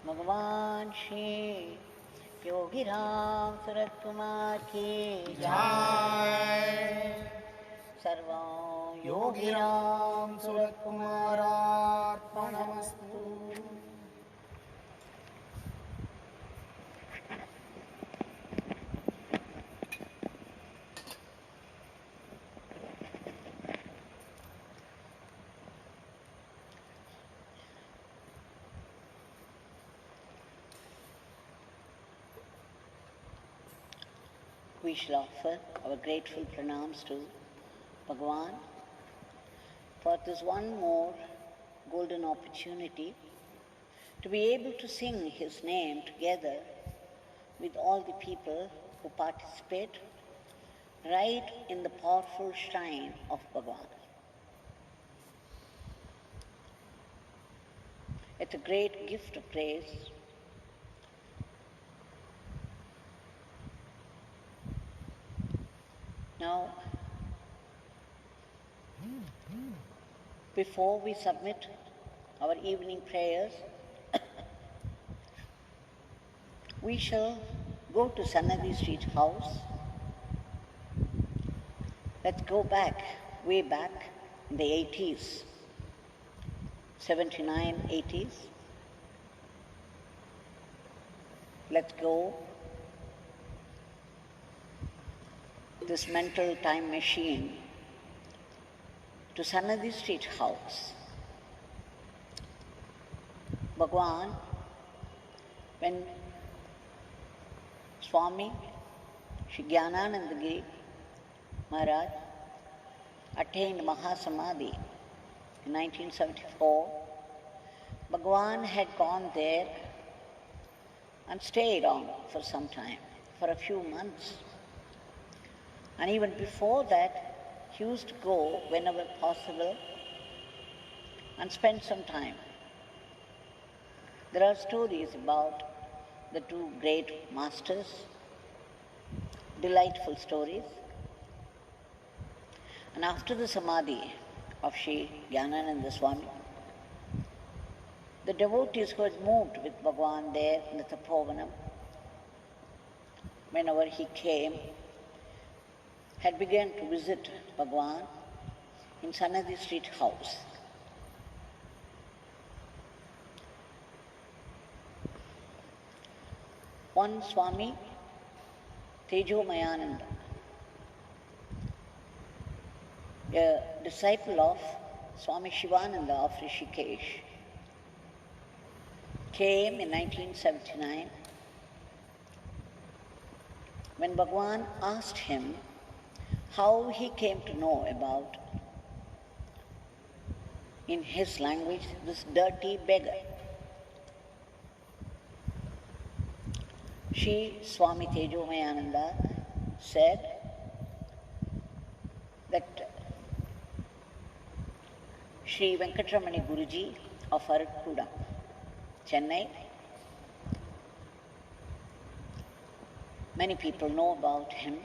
Bhagwan Shri Yogi Ramsuratkumar ki Jai. Sarvam Yogi Ramsuratkumar Arpanamastu. We shall offer our grateful pranams to Bhagwan for this one more golden opportunity to be able to sing his name together with all the people who participate right in the powerful shrine of Bhagwan. It's a great gift of praise. Now, before we submit our evening prayers, we shall go to Sannadhi Street House. Let's go back, way back in the 80s, 79, 80s. Let's go this mental time machine to Sannadhi Street House. Bhagwan, when Swami Shri Gnanananda Giri Maharaj attained Mahasamadhi in 1974, Bhagwan had gone there and stayed on for some time, for a few months. And even before that, he used to go whenever possible and spend some time. There are stories about the two great masters, delightful stories. And after the Samadhi of Shri Gnanananda Swami, the devotees who had moved with Bhagwan there in the Tapovanam, whenever he came, had begun to visit Bhagwan in Sannadhi Street House. One Swami Tejomayananda, a disciple of Swami Shivananda of Rishikesh, came in 1979 when Bhagwan asked him how he came to know about, in his language, this dirty beggar. Shri.Swami Tejomayananda said that Shri Venkataramani Guruji of Arkuda, Chennai, many people know about him.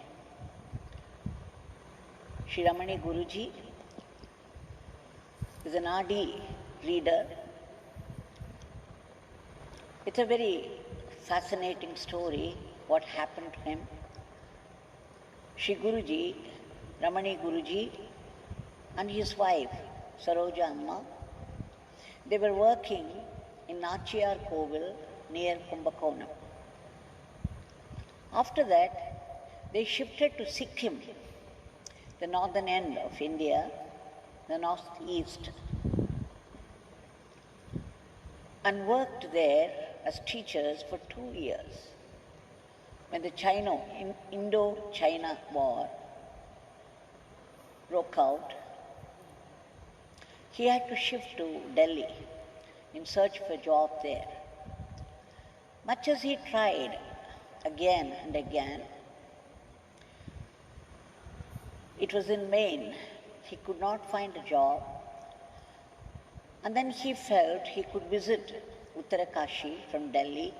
Shri Ramani Guruji is an RD reader. It's a very fascinating story, what happened to him. Shri Guruji, Ramani Guruji, and his wife, Saroja Amma, they were working in Nachiyar Kovil near Kumbakonam. After that, they shifted to Sikkim, the northern end of India, the northeast, and worked there as teachers for 2 years. When the Indo-China War broke out, he had to shift to Delhi in search for a job there. Much as he tried again and again, it was in vain. He could not find a job. And then he felt he could visit Uttarkashi from Delhi.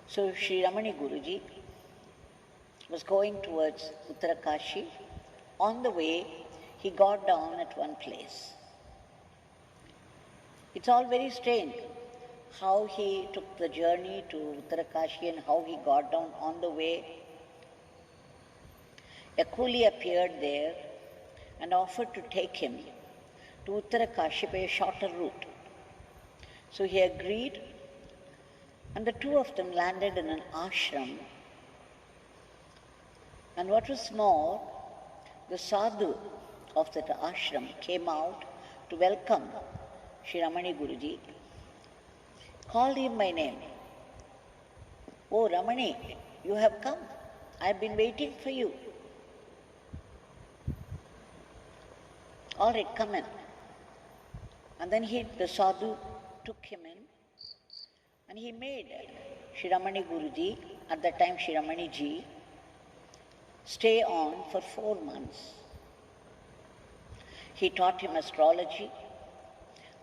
So Shri.Swami Guruji was going towards Uttarkashi. On the way, he got down at one place. It's all very strange how he took the journey to Uttarkashi and how he got down on the way. A coolie appeared there and offered to take him to Uttarkashi by a shorter route. So he agreed, and the two of them landed in an ashram. And what was more, the Sadhu of that ashram came out to welcome Shri.Swami Guruji, called him by name. "Oh, Ramani, you have come. I have been waiting for you." "All right, come in." And then the Sadhu took him in, and he made Shri.Swami Guruji, at that time Shri.Swami Ji, stay on for 4 months. He taught him astrology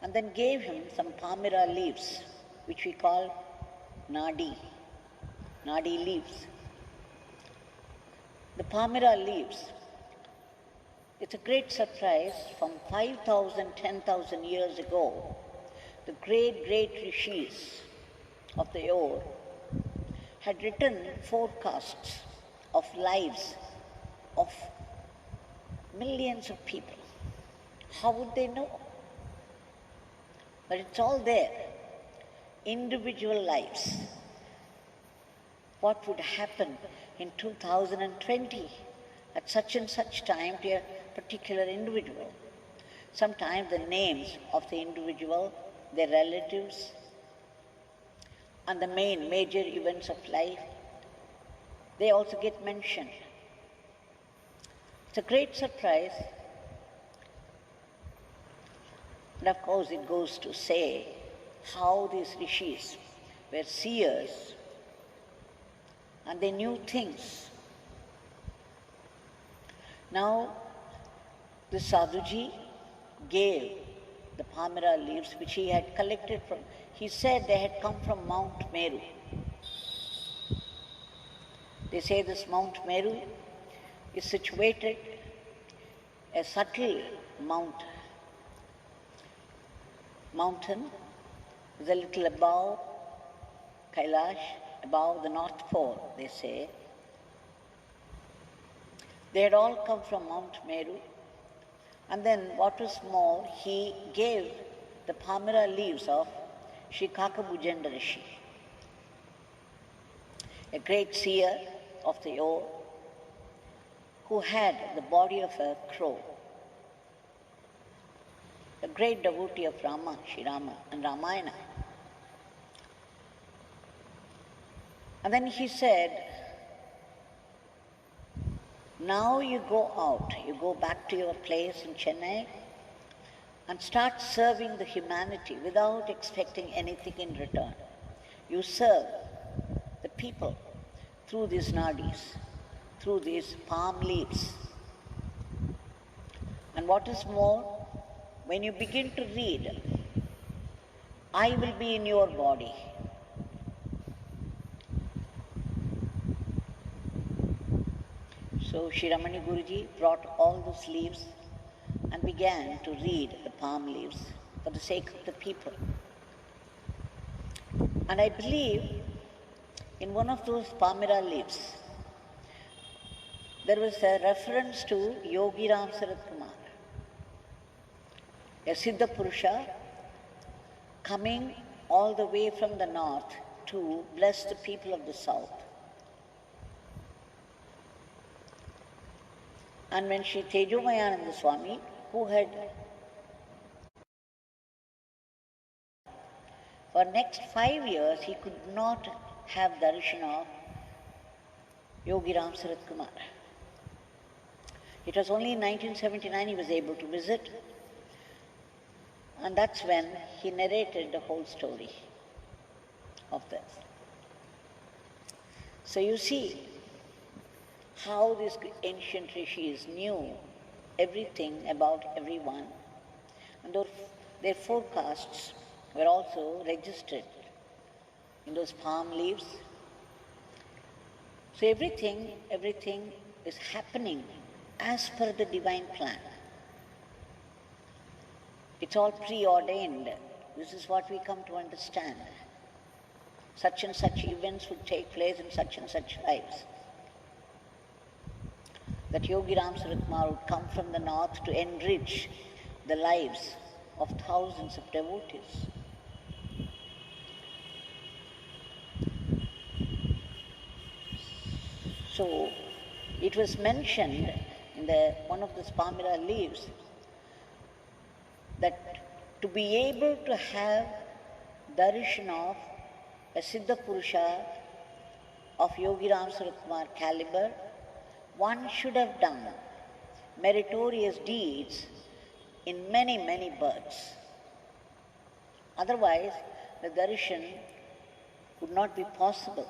and then gave him some Palymra leaves, which we call nadi leaves. The Palymra leaves, it's a great surprise. From 5,000, 10,000 years ago, the great rishis of the yore had written forecasts of lives of millions of people. How would they know? But it's all there. Individual lives. What would happen in 2020 at such and such time to a particular individual? Sometimes the names of the individual, their relatives, and the major events of life, they also get mentioned. It's a great surprise. And of course it goes to say how these rishis were seers and they knew things. Now, the Sadhuji gave the Palymra leaves which he had collected from, he said they had come from Mount Meru. They say this Mount Meru is situated a subtle mountain is a little above Kailash, above the North Pole, they say. They had all come from Mount Meru. And then what was more, he gave the Palymra leaves of Sri Kakabhujanda Maharishi, a great seer of the yore who had the body of a crow, a great devotee of Rama, Sri Rama and Ramayana. And then he said, now you go out, you go back to your place in Chennai and start serving the humanity without expecting anything in return. You serve the people through these nadis, through these palm leaves. And what is more, when you begin to read, I will be in your body. So Shri.Swami Guruji brought all those leaves and began to read the palm leaves for the sake of the people. And I believe in one of those Palymra leaves, there was a reference to Yogi Ramsuratkumar, a Siddha Purusha coming all the way from the north to bless the people of the south. And when Shri Tejomayananda Swami, who had for next 5 years, he could not have darshan of Yogi Ramsuratkumar. It was only in 1979 he was able to visit. And that's when he narrated the whole story of this. So you see how these ancient rishis knew everything about everyone, and their forecasts were also registered in those palm leaves. So everything is happening as per the divine plan. It's all preordained. This is what we come to understand. Such and such events would take place in such and such lives. That Yogi Ramsuratkumar would come from the north to enrich the lives of thousands of devotees. So it was mentioned in one of the Palymra leaves that to be able to have darshan of a Siddha Purusha of Yogi Ramsuratkumar caliber, one should have done meritorious deeds in many, many births. Otherwise, the darshan would not be possible.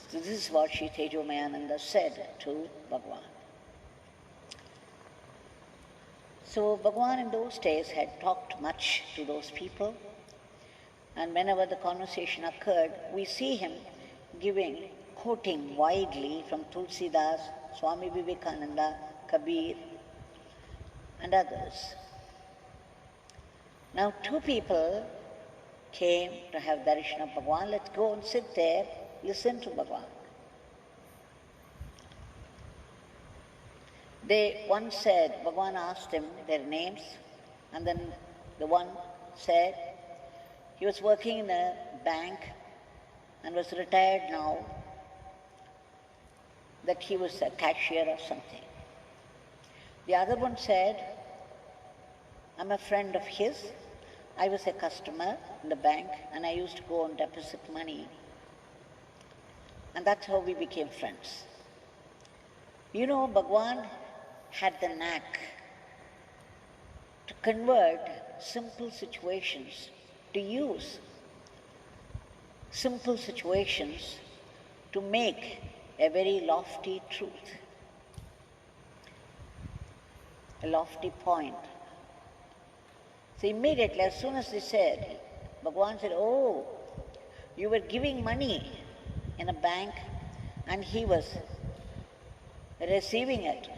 So this is what Shri Tejomayananda said to Bhagwan. So Bhagwan in those days had talked much to those people, and whenever the conversation occurred, we see him quoting widely from Tulsidas, Swami Vivekananda, Kabir, and others. Now 2 people came to have darshan of Bhagwan. Let's go and sit there, listen to Bhagwan. One said, Bhagwan asked them their names, and then the one said he was working in a bank and was retired now, that he was a cashier or something. The other one said, I'm a friend of his. I was a customer in the bank and I used to go and deposit money. And that's how we became friends. You know, Bhagwan had the knack to convert simple situations, to use simple situations to make a very lofty truth, a lofty point. So immediately, as soon as they said, Bhagwan said, oh, you were giving money in a bank and he was receiving it.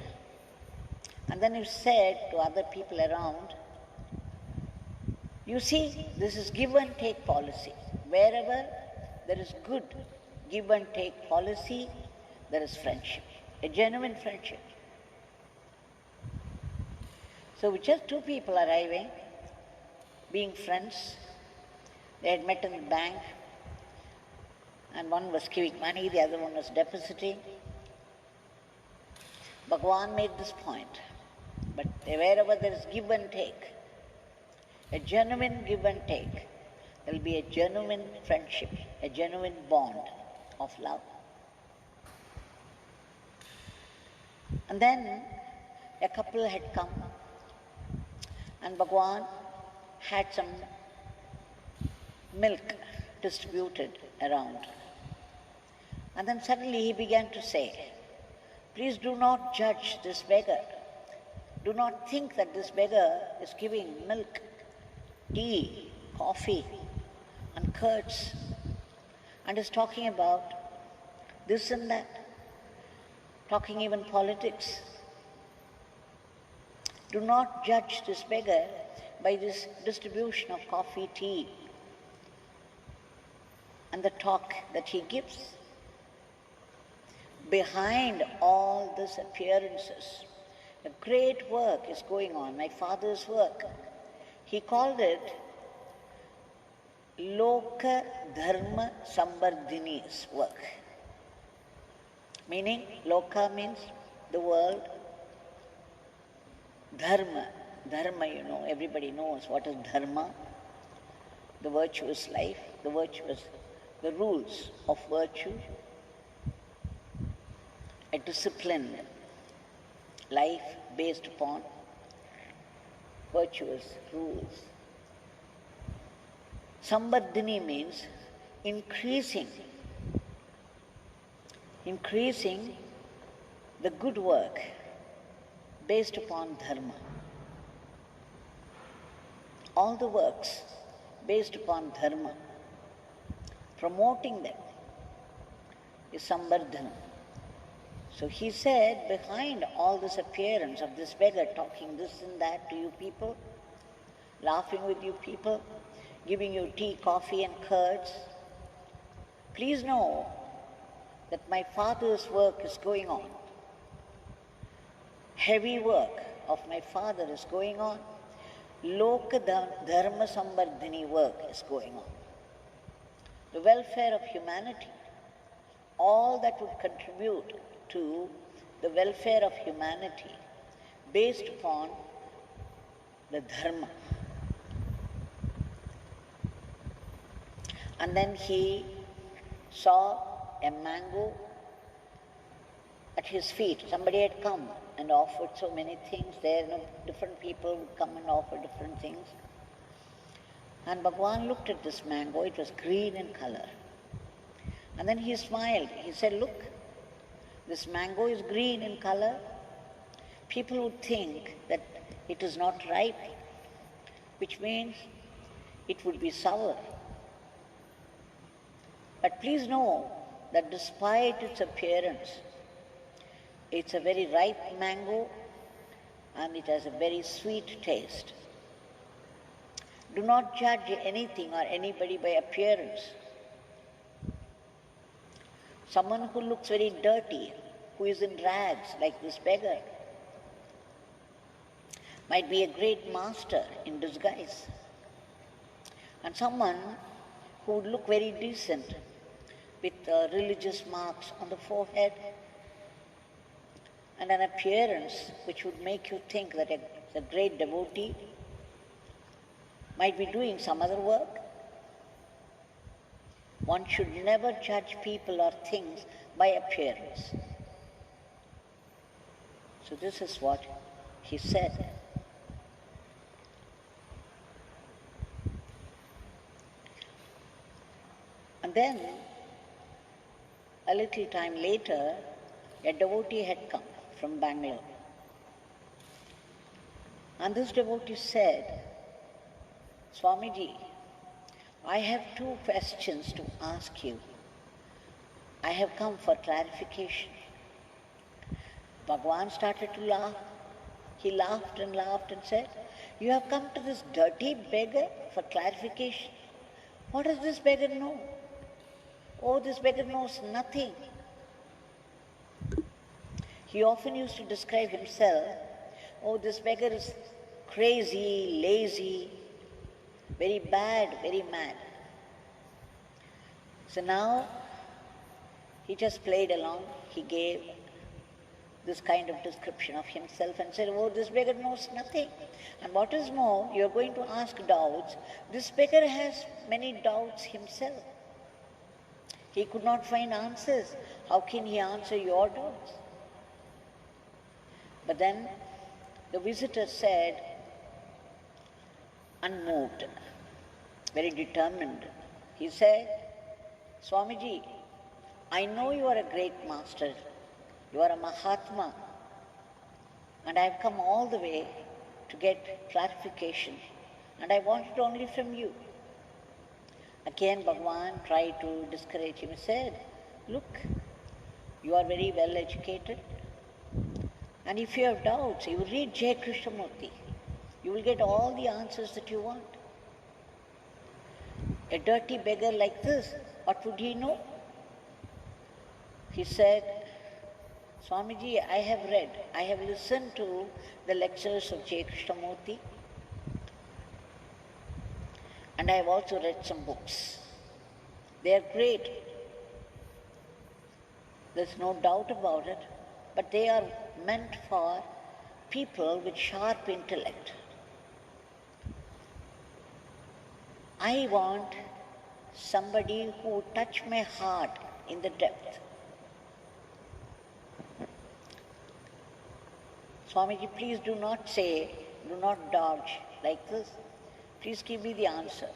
And then he said to other people around, you see, this is give and take policy. Wherever there is good give and take policy, there is friendship, a genuine friendship. So with just 2 people arriving, being friends, they had met in the bank, and one was giving money, the other one was depositing. Bhagwan made this point, but wherever there is give and take, a genuine give and take, there will be a genuine friendship, a genuine bond of love. And then a couple had come, and Bhagwan had some milk distributed around. And then suddenly he began to say, please do not judge this beggar. Do not think that this beggar is giving milk, tea, coffee, and curds, and is talking about this and that, talking even politics. Do not judge this beggar by this distribution of coffee, tea, and the talk that he gives. Behind all these appearances, a great work is going on, my father's work. He called it Loka Dharma Sambardhini's work. Meaning, Loka means the world, Dharma. Dharma, you know, everybody knows what is Dharma. The virtuous life, the rules of virtue, a disciplined life based upon virtuous rules. Sambardhini means increasing the good work based upon dharma. All the works based upon dharma, promoting them is sambardhana. So he said, behind all this appearance of this beggar talking this and that to you people, laughing with you people, giving you tea, coffee and curds, please know that my father's work is going on. Heavy work of my father is going on. Loka dharma sambardhini work is going on. The welfare of humanity, all that would contribute to the welfare of humanity based upon the dharma. And then he saw a mango at his feet. Somebody had come and offered so many things there. Different people would come and offer different things. And Bhagwan looked at this mango. It was green in color. And then he smiled. He said, look, this mango is green in color. People would think that it is not ripe, which means it would be sour. But please know that despite its appearance, it's a very ripe mango and it has a very sweet taste. Do not judge anything or anybody by appearance. Someone who looks very dirty, who is in rags like this beggar, might be a great master in disguise. And someone who would look very decent with religious marks on the forehead and an appearance which would make you think that a great devotee might be doing some other work. One should never judge people or things by appearance. So this is what he said. And then, a little time later, a devotee had come from Bangalore. And this devotee said, Swamiji, I have 2 questions to ask you. I have come for clarification. Bhagwan started to laugh. He laughed and said, you have come to this dirty beggar for clarification. What does this beggar know? Oh, this beggar knows nothing. He often used to describe himself, oh, this beggar is crazy, lazy, very bad, very mad. So now he just played along. He gave this kind of description of himself and said, oh, this beggar knows nothing. And what is more, you are going to ask doubts. This beggar has many doubts himself. He could not find answers. How can he answer your doubts? But then the visitor said, unmoved, very determined, he said, Swamiji, I know you are a great master. You are a Mahatma. And I have come all the way to get clarification. And I want it only from you. Again, Bhagwan tried to discourage him. He said, look, you are very well educated. And if you have doubts, you read Jai Krishnamurti. You will get all the answers that you want. A dirty beggar like this, what would he know? He said, Swamiji, I have read, I have listened to the lectures of Jai Krishnamurti, and I have also read some books. They are great. There's no doubt about it, but they are meant for people with sharp intellect. I want somebody who would touch my heart in the depth. Swamiji, please do not say, do not dodge like this. Please give me the answer.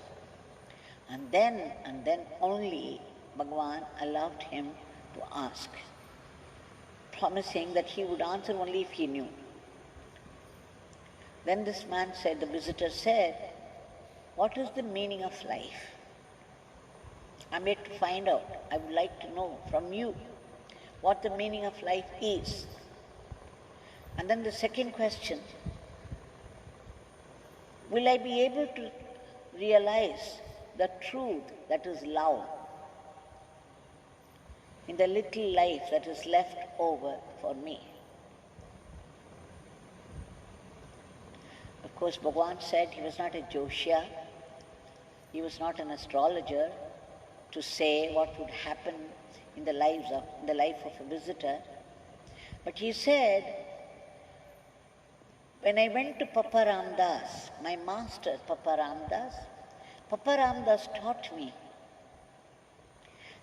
And then only Bhagavan allowed him to ask, promising that he would answer only if he knew. Then this man said, the visitor said, what is the meaning of life? I'm yet to find out. I would like to know from you what the meaning of life is. And then the second question, will I be able to realize the truth that is love in the little life that is left over for me? Of course, Bhagavan said he was not a Joshya, he was not an astrologer to say what would happen in the life of a visitor. But he said, when I went to Papa Ramdas, my master Papa Ramdas taught me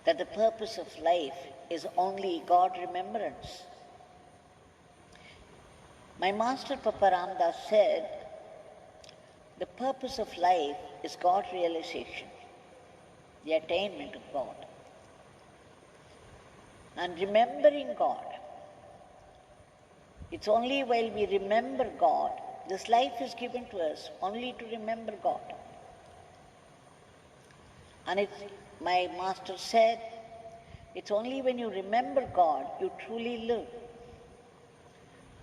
that the purpose of life is only God remembrance. My master Papa Ramdas said, the purpose of life is God realization, the attainment of God. And remembering God, it's only while we remember God, this life is given to us only to remember God. And my master said, it's only when you remember God, you truly live.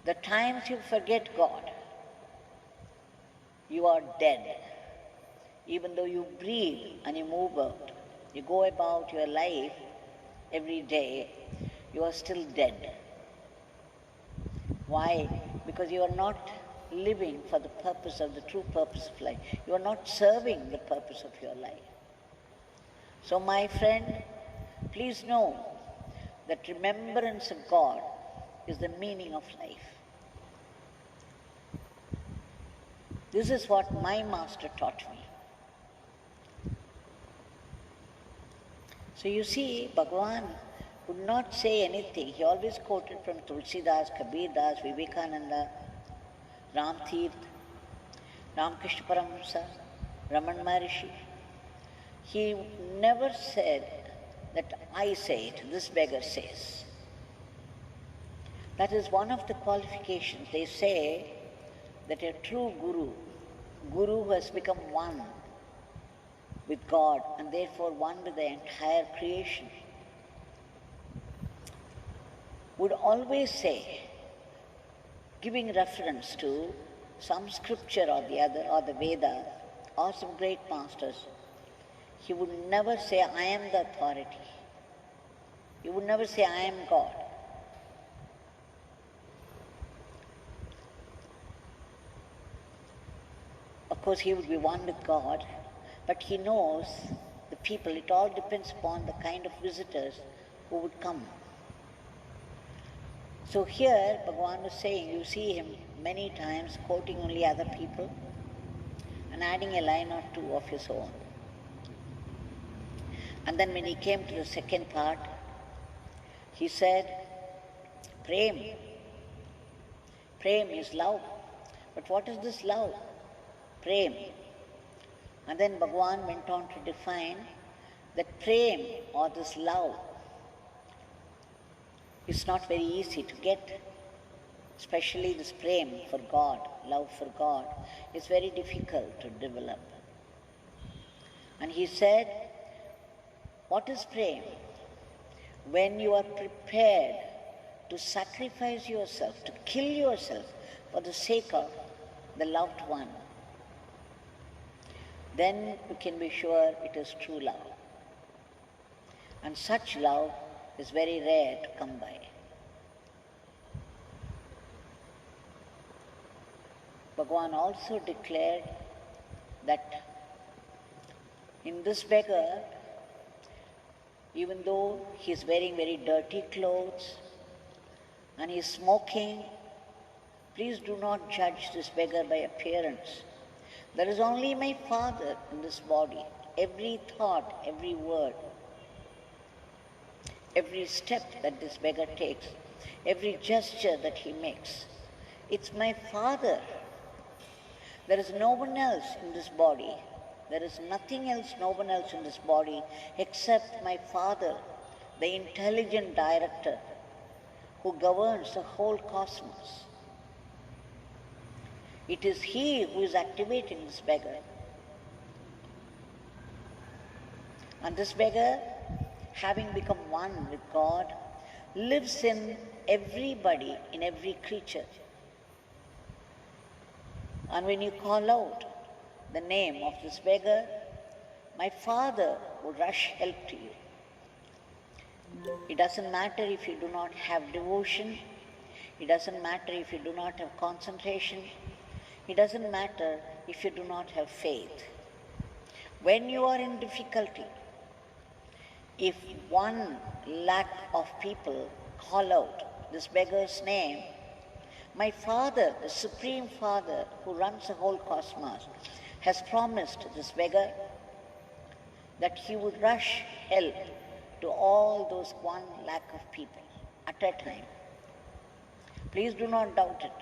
The times you forget God, you are dead. Even though you breathe and you move out, you go about your life every day, you are still dead. Why? Because you are not living for the purpose of the true purpose of life. You are not serving the purpose of your life. So my friend, please know that remembrance of God is the meaning of life. This is what my master taught me. So you see, Bhagavan would not say anything. He always quoted from Tulsidas, Kabirdas, Vivekananda, Ramtirth, Ramkrishna Paramhamsa, Ramana Maharishi. He never said that I say it, this beggar says. That is one of the qualifications. They say that a true guru who has become one with God and therefore one with the entire creation, would always say, giving reference to some scripture or the other, or the Veda, or some great masters, he would never say, I am the authority. He would never say, I am God. Of course, he would be one with God, but he knows the people. It all depends upon the kind of visitors who would come. So here, Bhagavan was saying, you see him many times quoting only other people and adding a line or two of his own. And then when he came to the second part, he said, Prem. Prem is love. But what is this love? Prem. And then Bhagavan went on to define that Prem, or this love, is not very easy to get. Especially this Prem for God, love for God, is very difficult to develop. And he said, what is Prem? When you are prepared to sacrifice yourself, to kill yourself for the sake of the loved one, then you can be sure it is true love. And such love is very rare to come by. Bhagavan also declared that in this beggar, even though he is wearing very dirty clothes and he is smoking, please do not judge this beggar by appearance. There is only my Father in this body. Every thought, every word, every step that this beggar takes, every gesture that he makes It's my Father. There is no one else in this body. There is nothing else, no one else in this body except my Father, the intelligent director who governs the whole cosmos. It is He who is activating this beggar. And this beggar, having become one with God, lives in everybody, in every creature. And when you call out the name of this beggar, my Father will rush help to you. It doesn't matter if you do not have devotion. It doesn't matter if you do not have concentration. It doesn't matter if you do not have faith. When you are in difficulty, if 1 lakh of people call out this beggar's name, my Father, the Supreme Father who runs the whole cosmos, has promised this beggar that he would rush help to all those 1 lakh of people at a time. Please do not doubt it.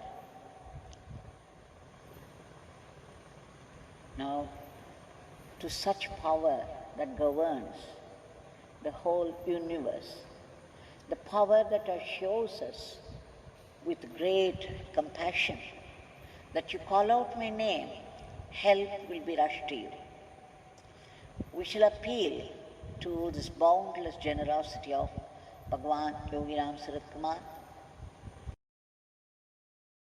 Now, to such power that governs the whole universe, the power that assures us with great compassion that you call out my name, help will be rushed to you. We shall appeal to this boundless generosity of Bhagwan Yogi Ramsuratkumar,